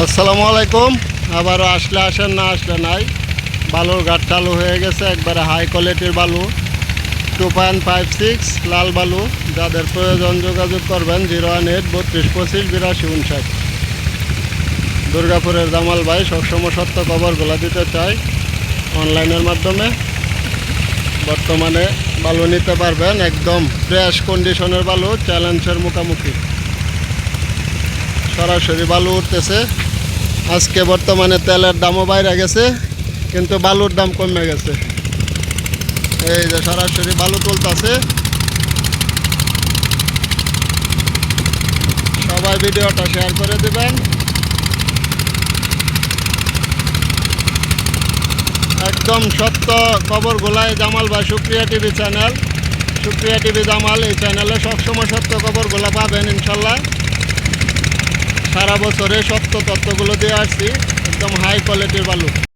আসসালামু আলাইকুম। আবারও আসলে আসেন, না আসলে নাই। বালুর ঘাট চালু হয়ে গেছে, একবারে হাই কোয়ালিটির বালু 2.56 লাল বালু। যাদের প্রয়োজন যোগাযোগ করবেন 018 32 25 82 59। দুর্গাপুরের জামাল ভাই সবসময় সত্য খবরগুলো দিতে চাই অনলাইনের মাধ্যমে। বর্তমানে বালু নিতে পারবেন, একদম ফ্রেশ কন্ডিশনের বালু, চ্যালেঞ্জের মুখোমুখি। সরাসরি বালু উঠতেছে। আজকে বর্তমানে তেলের দামও বাইরে গেছে, কিন্তু বালুর দাম কমে গেছে। এই যে সরাসরি বালু তুলতেছে। সবাই ভিডিওটা শেয়ার করে দিবেন। একদম সত্য খবরগুলাই জামাল ভাই Supriya TV channel, Supriya TV Jamal, এই চ্যানেলে সবসময় সত্য খবরগুলো পাবেন ইনশাল্লাহ। সারা বছরে সত্য তথ্যগুলো দিয়ে আসছি, একদম হাই কোয়ালিটির বালু।